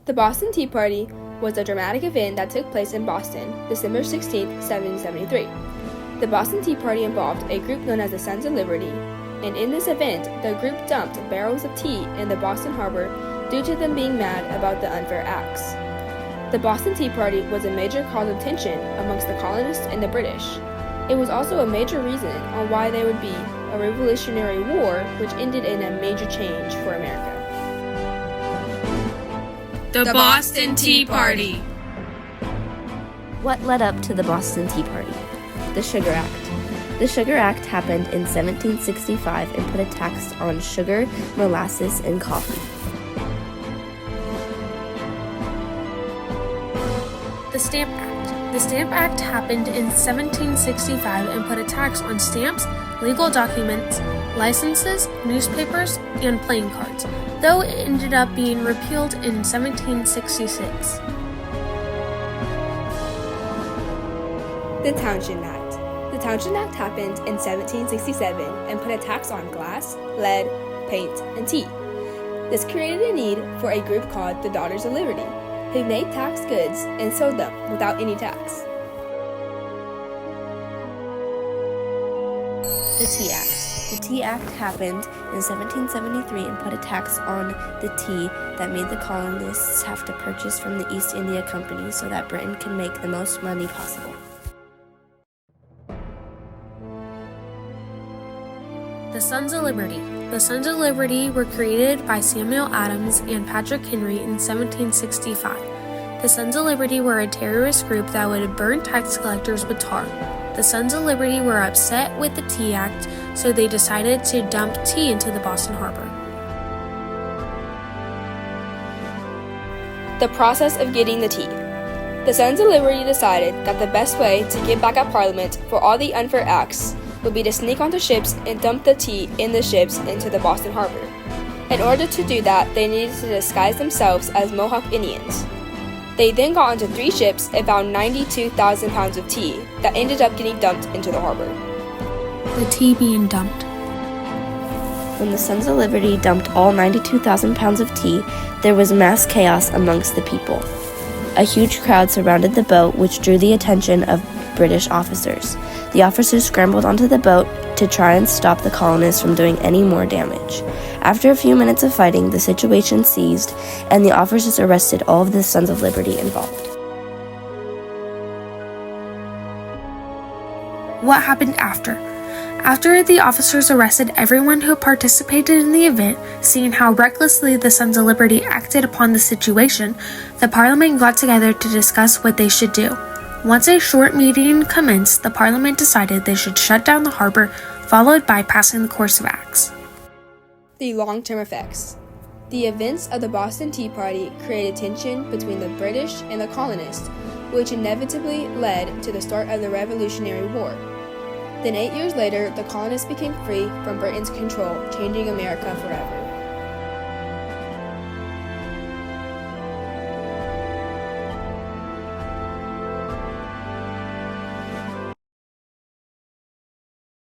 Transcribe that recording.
The Boston Tea Party was a dramatic event that took place in Boston, December 16, 1773. The Boston Tea Party involved a group known as the Sons of Liberty, and in this event, the group dumped barrels of tea in the Boston harbor due to them being mad about the unfair acts. The Boston Tea Party was a major cause of tension amongst the colonists and the British. It was also a major reason on why there would be a Revolutionary War, which ended in a major change for America. The Boston Tea Party. What led up to the Boston Tea Party? The Sugar Act. The Sugar Act happened in 1765 and put a tax on sugar, molasses, and coffee. The Stamp Act. The Stamp Act happened in 1765 and put a tax on stamps, legal documents, licenses, newspapers, and playing cards, though it ended up being repealed in 1766. The Townshend Act. The Townshend Act happened in 1767 and put a tax on glass, lead, paint, and tea. This created a need for a group called the Daughters of Liberty, who made taxed goods and sold them without any tax. The Tea Act. The Tea Act happened in 1773 and put a tax on the tea that made the colonists have to purchase from the East India Company so that Britain could make the most money possible. The Sons of Liberty. The Sons of Liberty were created by Samuel Adams and Patrick Henry in 1765. The Sons of Liberty were a terrorist group that would burn tax collectors with tar. The Sons of Liberty were upset with the Tea Act, so they decided to dump tea into the Boston Harbor. The process of getting the tea. The Sons of Liberty decided that the best way to get back at Parliament for all the unfair acts would be to sneak onto ships and dump the tea in the ships into the Boston Harbor. In order to do that, they needed to disguise themselves as Mohawk Indians. They then got onto 3 ships and found 92,000 pounds of tea that ended up getting dumped into the harbor. The tea being dumped. When the Sons of Liberty dumped all 92,000 pounds of tea, there was mass chaos amongst the people. A huge crowd surrounded the boat, which drew the attention of British officers. The officers scrambled onto the boat to try and stop the colonists from doing any more damage. After a few minutes of fighting, the situation ceased, and the officers arrested all of the Sons of Liberty involved. What happened after? After the officers arrested everyone who participated in the event, seeing how recklessly the Sons of Liberty acted upon the situation, the Parliament got together to discuss what they should do. Once a short meeting commenced, the Parliament decided they should shut down the harbor, followed by passing the course of acts. The long-term effects. The events of the Boston Tea Party created tension between the British and the colonists, which inevitably led to the start of the Revolutionary War. Then 8 years later, the colonists became free from Britain's control, changing America forever.